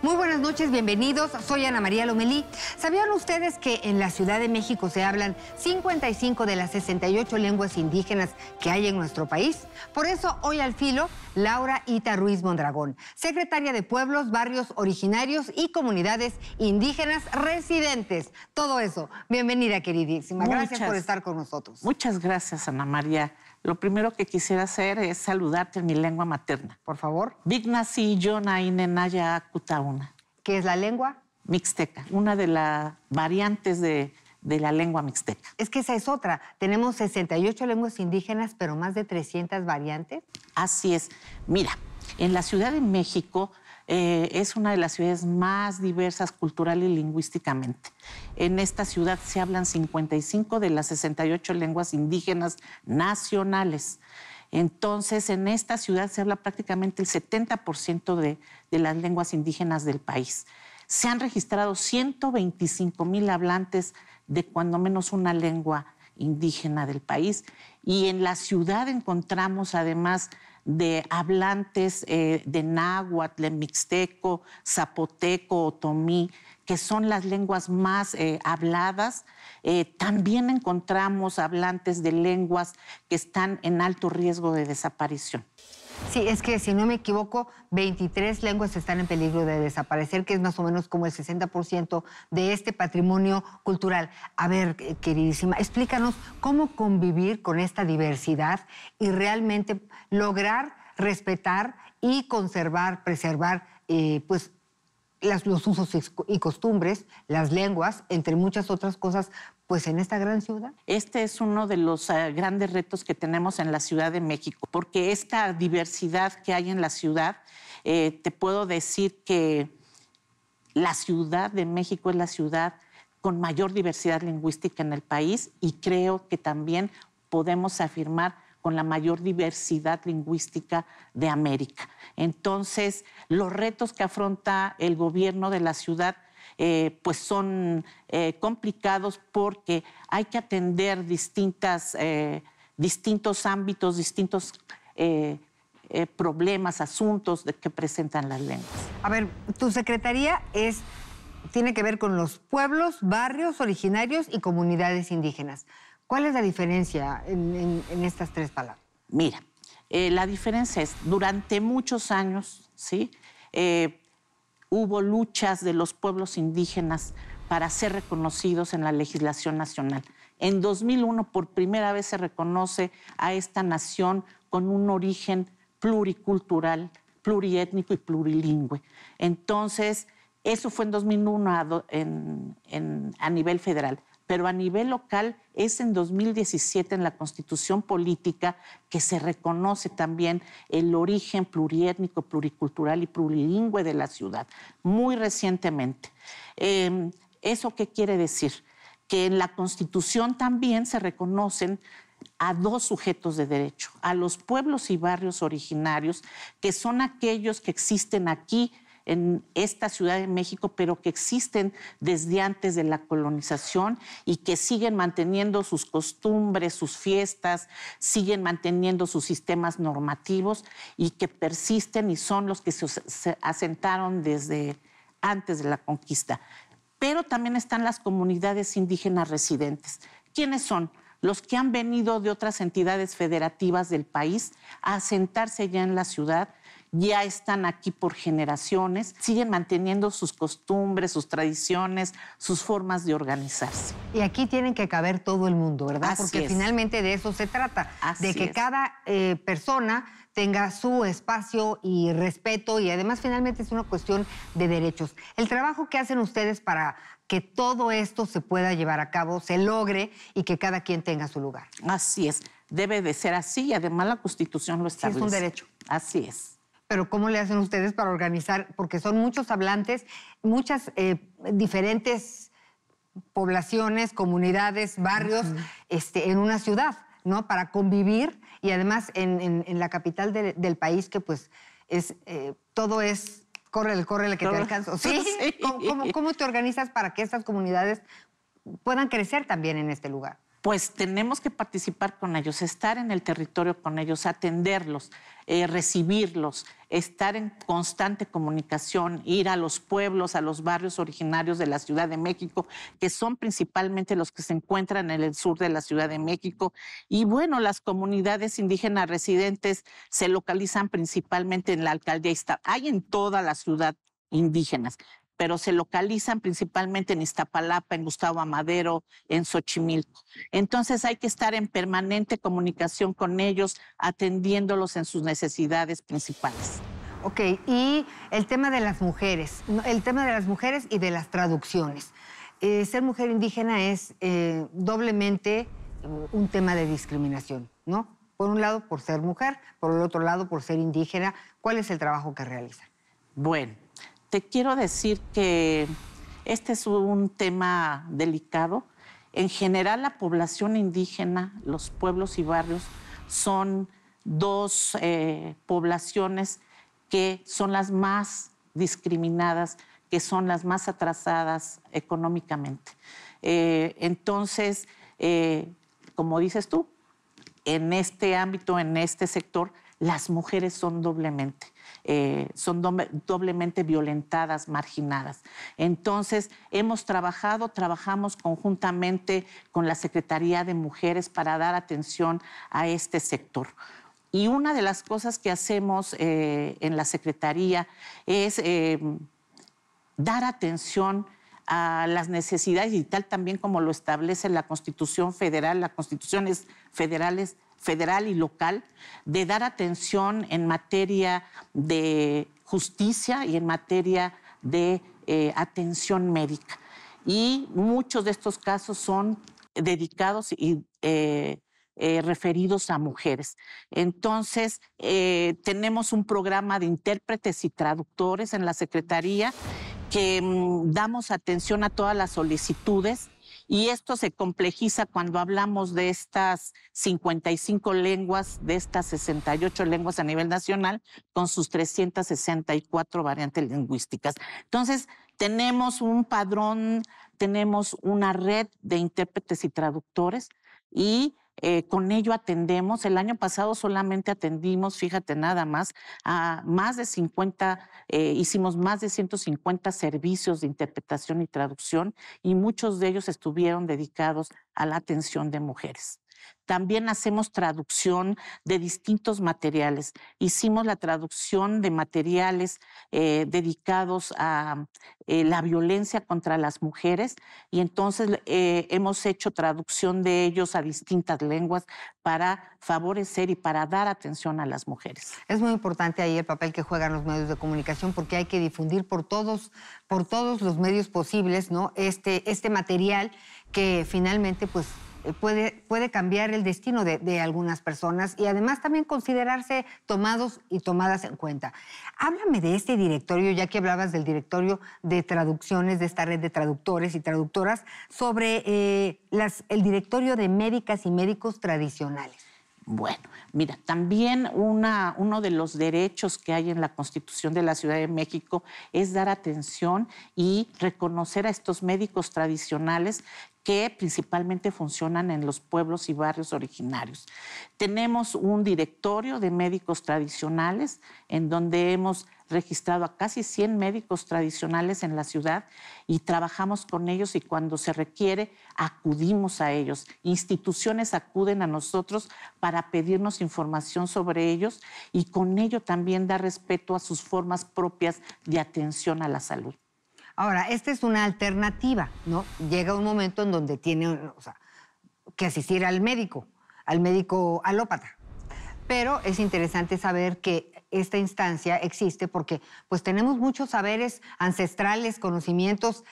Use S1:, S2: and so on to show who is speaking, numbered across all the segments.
S1: Muy buenas noches, bienvenidos. Soy Ana María Lomelí. ¿Sabían ustedes que en la Ciudad de México se hablan 55 de las 68 lenguas indígenas que hay en nuestro país? Por eso, hoy al filo, Laura Ita Ruiz Mondragón, secretaria de Pueblos, Barrios Originarios y Comunidades Indígenas Residentes. Todo eso. Bienvenida, queridísima. Gracias por estar con nosotros.
S2: Muchas gracias, Ana María. Lo primero que quisiera hacer es saludarte en mi lengua materna.
S1: Por favor.
S2: Bignasi Yona Inenaya Kutauna.
S1: ¿Qué es la lengua?
S2: Mixteca, una de las variantes de la lengua mixteca.
S1: Es que esa es otra. Tenemos 68 lenguas indígenas, pero más de 300 variantes.
S2: Así es. Mira, en la Ciudad de México es una de las ciudades más diversas cultural y lingüísticamente. En esta ciudad se hablan 55 de las 68 lenguas indígenas nacionales. Entonces, en esta ciudad se habla prácticamente el 70% de las lenguas indígenas del país. Se han registrado 125,000 hablantes de cuando menos una lengua indígena del país. Y en la ciudad encontramos además de hablantes de náhuatl, de mixteco, zapoteco, otomí, que son las lenguas más habladas. También encontramos hablantes de lenguas que están en alto riesgo de desaparición.
S1: Sí, es que si no me equivoco, 23 lenguas están en peligro de desaparecer, que es más o menos como el 60% de este patrimonio cultural. A ver, queridísima, explícanos cómo convivir con esta diversidad y realmente lograr respetar y conservar, preservar, pues, los usos y costumbres, las lenguas, entre muchas otras cosas, pues en esta gran ciudad.
S2: Este es uno de los grandes retos que tenemos en la Ciudad de México, porque esta diversidad que hay en la ciudad, te puedo decir que la Ciudad de México es la ciudad con mayor diversidad lingüística en el país y creo que también podemos afirmar con la mayor diversidad lingüística de América. Entonces, los retos que afronta el gobierno de la ciudad pues son complicados porque hay que atender distintos ámbitos, distintos problemas, asuntos que presentan las lenguas.
S1: A ver, tu secretaría tiene que ver con los pueblos, barrios originarios y comunidades indígenas. ¿Cuál es la diferencia en estas tres palabras?
S2: Mira, la diferencia es, durante muchos años, ¿sí? Hubo luchas de los pueblos indígenas para ser reconocidos en la legislación nacional. En 2001, por primera vez se reconoce a esta nación con un origen pluricultural, pluriétnico y plurilingüe. Entonces, eso fue en 2001 a nivel federal. Pero a nivel local es en 2017 en la Constitución Política que se reconoce también el origen pluriétnico, pluricultural y plurilingüe de la ciudad, muy recientemente. ¿Eso qué quiere decir? Que en la Constitución también se reconocen a dos sujetos de derecho, a los pueblos y barrios originarios, que son aquellos que existen aquí en esta Ciudad de México, pero que existen desde antes de la colonización y que siguen manteniendo sus costumbres, sus fiestas, siguen manteniendo sus sistemas normativos y que persisten y son los que se asentaron desde antes de la conquista. Pero también están las comunidades indígenas residentes. ¿Quiénes son? Los que han venido de otras entidades federativas del país a asentarse ya en la ciudad, ya están aquí por generaciones, siguen manteniendo sus costumbres, sus tradiciones, sus formas de organizarse.
S1: Y aquí tienen que caber todo el mundo, ¿verdad?
S2: Así
S1: Porque
S2: es.
S1: Finalmente de eso se trata,
S2: Así
S1: de que
S2: es.
S1: cada persona tenga su espacio y respeto y además finalmente es una cuestión de derechos. El trabajo que hacen ustedes para que todo esto se pueda llevar a cabo, se logre y que cada quien tenga su lugar.
S2: Así es, debe de ser así y además la Constitución lo establece.
S1: Sí, es un derecho.
S2: Así es.
S1: Pero ¿cómo le hacen ustedes para organizar? Porque son muchos hablantes, muchas diferentes poblaciones, comunidades, barrios en una ciudad, ¿no? Para convivir y además en la capital del país que pues es todo es córrele que te alcanzo. ¿Sí?
S2: Sí.
S1: ¿Cómo te organizas para que estas comunidades puedan crecer también en este lugar?
S2: Pues tenemos que participar con ellos, estar en el territorio con ellos, atenderlos, recibirlos, estar en constante comunicación, ir a los pueblos, a los barrios originarios de la Ciudad de México, que son principalmente los que se encuentran en el sur de la Ciudad de México. Y bueno, las comunidades indígenas residentes se localizan principalmente en la alcaldía Iztapalapa. Hay en toda la ciudad indígenas, pero se localizan principalmente en Iztapalapa, en Gustavo Amadero, en Xochimilco. Entonces hay que estar en permanente comunicación con ellos, atendiéndolos en sus necesidades principales.
S1: Ok, y el tema de las mujeres, y de las traducciones. Ser mujer indígena es doblemente un tema de discriminación, ¿no? Por un lado, por ser mujer, por el otro lado, por ser indígena. ¿Cuál es el trabajo que realizan?
S2: Bueno, te quiero decir que este es un tema delicado. En general, la población indígena, los pueblos y barrios, son dos poblaciones que son las más discriminadas, que son las más atrasadas económicamente. Entonces, como dices tú, en este ámbito, en este sector, las mujeres son doblemente violentadas, marginadas. Entonces, trabajamos conjuntamente con la Secretaría de Mujeres para dar atención a este sector. Y una de las cosas que hacemos en la Secretaría es dar atención a las necesidades, y tal también como lo establece la Constitución Federal, las constituciones federal y local, de dar atención en materia de justicia y en materia de atención médica. Y muchos de estos casos son dedicados y referidos a mujeres. Entonces, tenemos un programa de intérpretes y traductores en la Secretaría que damos atención a todas las solicitudes, y esto se complejiza cuando hablamos de estas 55 lenguas, de estas 68 lenguas a nivel nacional, con sus 364 variantes lingüísticas. Entonces, tenemos un padrón, tenemos una red de intérpretes y traductores, y con ello atendemos. El año pasado solamente atendimos, fíjate nada más, a más de 50, hicimos más de 150 servicios de interpretación y traducción, y muchos de ellos estuvieron dedicados a la atención de mujeres. También hacemos traducción de distintos materiales. Hicimos la traducción de materiales dedicados a la violencia contra las mujeres, y entonces hemos hecho traducción de ellos a distintas lenguas para favorecer y para dar atención a las mujeres.
S1: Es muy importante ahí el papel que juegan los medios de comunicación, porque hay que difundir por todos los medios posibles, ¿no? Este material que finalmente, pues, puede cambiar el destino de algunas personas, y además también considerarse tomados y tomadas en cuenta. Háblame de este directorio, ya que hablabas del directorio de traducciones, de esta red de traductores y traductoras, sobre el directorio de médicas y médicos tradicionales.
S2: Bueno, mira, también uno de los derechos que hay en la Constitución de la Ciudad de México es dar atención y reconocer a estos médicos tradicionales que principalmente funcionan en los pueblos y barrios originarios. Tenemos un directorio de médicos tradicionales en donde hemos registrado a casi 100 médicos tradicionales en la ciudad, y trabajamos con ellos, y cuando se requiere acudimos a ellos. Instituciones acuden a nosotros para pedirnos información sobre ellos, y con ello también dar respeto a sus formas propias de atención a la salud.
S1: Ahora, esta es una alternativa, ¿no? Llega un momento en donde tiene que asistir al médico alópata. Pero es interesante saber que esta instancia existe porque pues tenemos muchos saberes ancestrales, conocimientos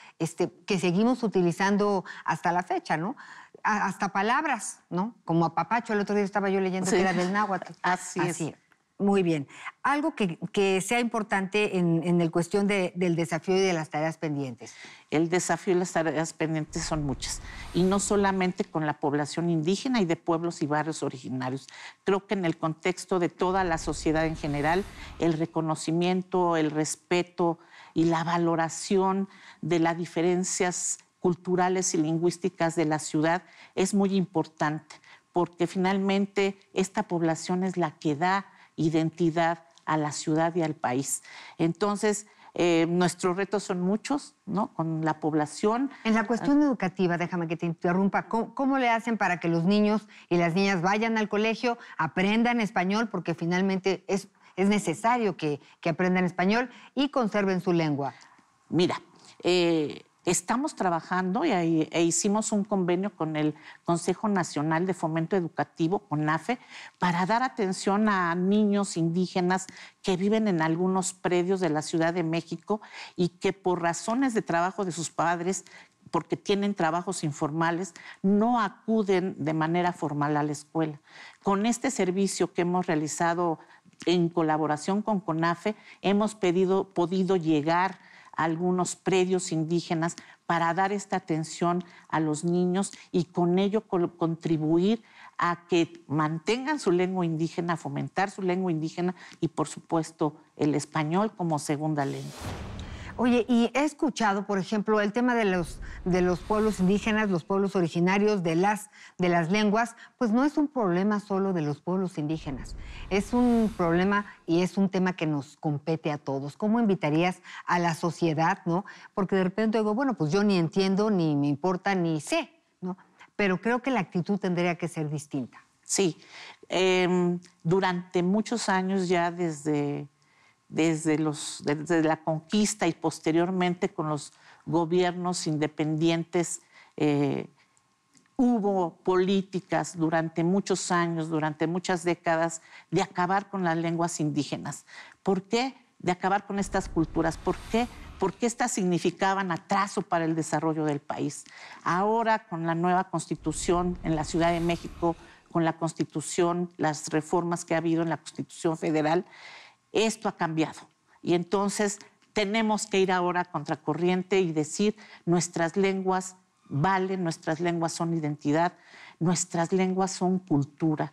S1: que seguimos utilizando hasta la fecha, ¿no? Hasta palabras, ¿no? Como apapacho, el otro día estaba yo leyendo que era del náhuatl.
S2: Así es.
S1: Muy bien. Algo que sea importante en el cuestión del desafío y de las tareas pendientes.
S2: El desafío y las tareas pendientes son muchas, y no solamente con la población indígena y de pueblos y barrios originarios. Creo que en el contexto de toda la sociedad en general, el reconocimiento, el respeto y la valoración de las diferencias culturales y lingüísticas de la ciudad es muy importante, porque finalmente esta población es la que da identidad a la ciudad y al país. Entonces, nuestros retos son muchos, ¿no? Con la población.
S1: En la cuestión educativa, déjame que te interrumpa, ¿cómo le hacen para que los niños y las niñas vayan al colegio, aprendan español, porque finalmente es necesario que aprendan español y conserven su lengua?
S2: Mira, estamos trabajando e hicimos un convenio con el Consejo Nacional de Fomento Educativo, CONAFE, para dar atención a niños indígenas que viven en algunos predios de la Ciudad de México y que por razones de trabajo de sus padres, porque tienen trabajos informales, no acuden de manera formal a la escuela. Con este servicio que hemos realizado en colaboración con CONAFE, hemos podido llegar a algunos predios indígenas para dar esta atención a los niños y con ello contribuir a que mantengan su lengua indígena, fomentar su lengua indígena y, por supuesto, el español como segunda lengua.
S1: Oye, y he escuchado, por ejemplo, el tema de los pueblos indígenas, los pueblos originarios, de las lenguas, pues no es un problema solo de los pueblos indígenas. Es un problema y es un tema que nos compete a todos. ¿Cómo invitarías a la sociedad, no? Porque de repente digo, bueno, pues yo ni entiendo, ni me importa, ni sé, ¿no? Pero creo que la actitud tendría que ser distinta.
S2: Sí. Durante muchos años ya desde la conquista y posteriormente con los gobiernos independientes, hubo políticas durante muchos años, durante muchas décadas, de acabar con las lenguas indígenas. ¿Por qué? De acabar con estas culturas. ¿Por qué? Porque estas significaban atraso para el desarrollo del país. Ahora, con la nueva Constitución en la Ciudad de México, con la Constitución, las reformas que ha habido en la Constitución Federal, esto ha cambiado y entonces tenemos que ir ahora contracorriente y decir nuestras lenguas valen, nuestras lenguas son identidad, nuestras lenguas son cultura.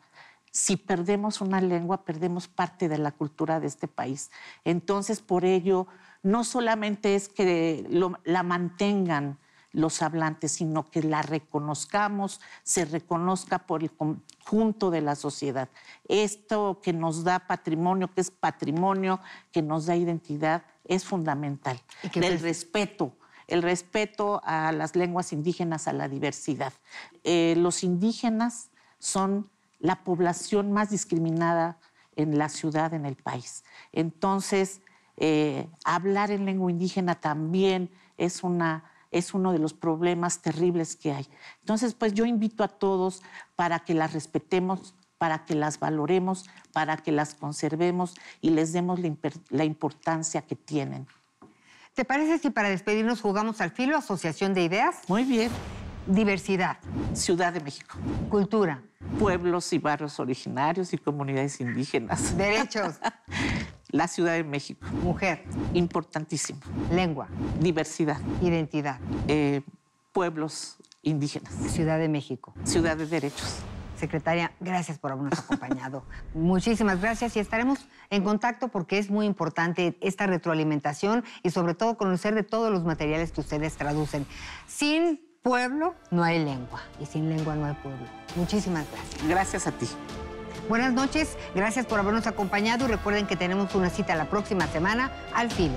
S2: Si perdemos una lengua, perdemos parte de la cultura de este país. Entonces, por ello, no solamente es que la mantengan los hablantes, sino que la reconozcamos, se reconozca por el conjunto de la sociedad. Esto que nos da patrimonio, que es patrimonio, que nos da identidad, es fundamental. El respeto a las lenguas indígenas, a la diversidad. Los indígenas son la población más discriminada en la ciudad, en el país. Entonces, hablar en lengua indígena también es uno de los problemas terribles que hay. Entonces, pues yo invito a todos para que las respetemos, para que las valoremos, para que las conservemos y les demos la importancia que tienen.
S1: ¿Te parece si para despedirnos jugamos al filo? Asociación de ideas.
S2: Muy bien.
S1: Diversidad.
S2: Ciudad de México.
S1: Cultura.
S2: Pueblos y barrios originarios y comunidades indígenas.
S1: Derechos.
S2: La Ciudad de México.
S1: Mujer.
S2: Importantísimo.
S1: Lengua.
S2: Diversidad.
S1: Identidad.
S2: Pueblos indígenas.
S1: Ciudad de México.
S2: Ciudad de derechos.
S1: Secretaria, gracias por habernos acompañado. Muchísimas gracias y estaremos en contacto porque es muy importante esta retroalimentación y sobre todo conocer de todos los materiales que ustedes traducen. Sin pueblo no hay lengua y sin lengua no hay pueblo. Muchísimas gracias.
S2: Gracias a ti.
S1: Buenas noches, gracias por habernos acompañado y recuerden que tenemos una cita la próxima semana al filo.